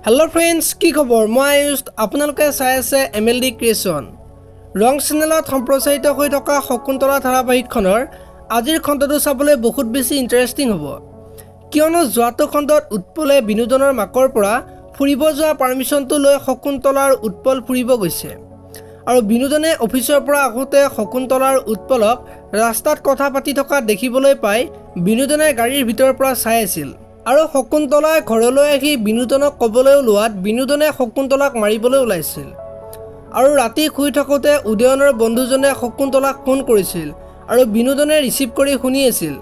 Hello friends की खबर मैं आयुष आपनालोके चाই আছে MLD क्रिएशन रং चेनेলত सम्प्रचारित হৈ থকা শকুন্তলা ধাৰাবাহিকখনৰ আজিৰ খণ্ডটো চাবলৈ বহুত বেছি ইন্টাৰেষ্টিং হ'ব কিয়নো যোৱাটো খণ্ডত উৎপলে বিনোদনৰ মাকৰ পৰা ফুৰিব যোৱা পাৰমিশনটো লৈ শকুন্তলাৰ উৎপল ফুৰিব গৈছে আৰু বিনোদনে অফিচৰ পৰা আহোতে শকুন্তলাৰ উৎপলক ৰাস্তাত কথা পাতি থকা দেখিবলৈ পাই বিনোদনে গাড়ীৰ ভিতৰৰ পৰা চাই আছিল আৰু শকুন্তলাই ঘৰলৈ আহি বিনোদনক ক'বলৈ লোৱাত বিনোদনে শকুন্তলাক মাৰিবলৈ ওলাইছিল আৰু ৰাতি শুই থাকোতে উদয়নৰ বন্ধুজনে শকুন্তলাক ফোন কৰিছিল আৰু বিনোদনে ৰিচিভ কৰি শুনি আছিল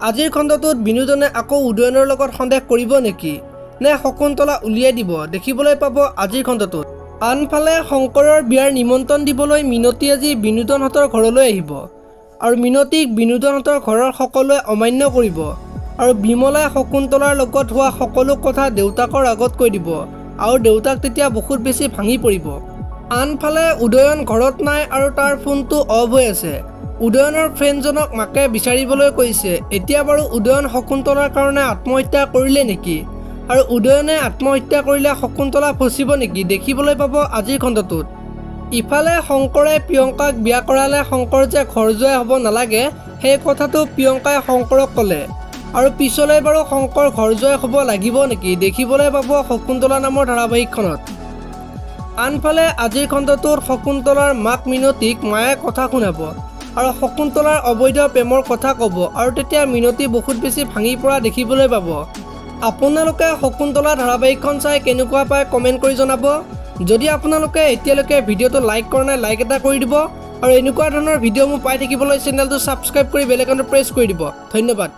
আজিৰ খণ্ডটোত বিনোদনে আকৌ উদয়নৰ লগত সন্দেহ কৰিব নেকি নে শকুন্তলা উলিয়াই দিব দেখিবলৈ পাব আজিৰ খণ্ডটোত আনফালে শংকৰৰ বিয়াৰ নিমন্ত্ৰণ দিবলৈ মিনতি আজি বিনোদনহঁতৰ ঘৰলৈ আহিব আৰু মিনতিক বিনোদনহঁতৰ ঘৰৰ সকলোৱে অমান্য কৰিব আৰু বিমলাই শকুন্তলাৰ লগত হোৱা সকলো কথা দেউতাকৰ আগত কৈ দিব আৰু দেউতাক তেতিয়া বহুত বেছি ভাঙি পৰিব আনফালে উদয়ন ঘৰত নাই আৰু তাৰ ফোনটো অফ হৈ আছে উদয়নৰ ফ্ৰেণ্ডজনক মাকে বিচাৰিবলৈ কৈছে এতিয়া বাৰু উদয়ন শকুন্তলাৰ কাৰণে আত্মহত্যা কৰিলে নেকি আৰু উদয়নে আত্মহত্যা কৰিলে শকুন্তলা ফচিব নেকি দেখিবলৈ পাব আজিৰ খণ্ডটোত ইফালে শংকৰে প্ৰিয়ংকাক বিয়া কৰালে শংকৰ যে ঘৰ যোৱা হ'ব নালাগে সেই কথাটো প্ৰিয়ংকাই শংকৰক ক'লে আৰু পিছলৈ বাৰু শংকৰ ঘৰ যোৱা হ'ব লাগিব নেকি দেখিবলৈ পাব শকুন্তলা নামৰ ধাৰাবাহিকখনত আনফালে আজিৰ খণ্ডটোত শকুন্তলাৰ মাক মিনতিক মায়ে কথা শুনাব আৰু শকুন্তলাৰ অবৈধ প্ৰেমৰ কথা ক'ব আৰু তেতিয়া মিনতি বহুত বেছি ভাঙি পৰা দেখিবলৈ পাব আপোনালোকে শকুন্তলা ধাৰাবাহিকখন চাই কেনেকুৱা পায় কমেণ্ট কৰি জনাব যদি আপোনালোকে এতিয়ালৈকে ভিডিঅ'টো লাইক কৰা নাই লাইক এটা কৰি দিব আৰু এনেকুৱা ধৰণৰ ভিডিঅ' মোৰ পাই থাকিবলৈ চেনেলটো ছাবস্ক্ৰাইব কৰি বেল আইকনটো প্ৰেছ কৰি দিব ধন্যবাদ।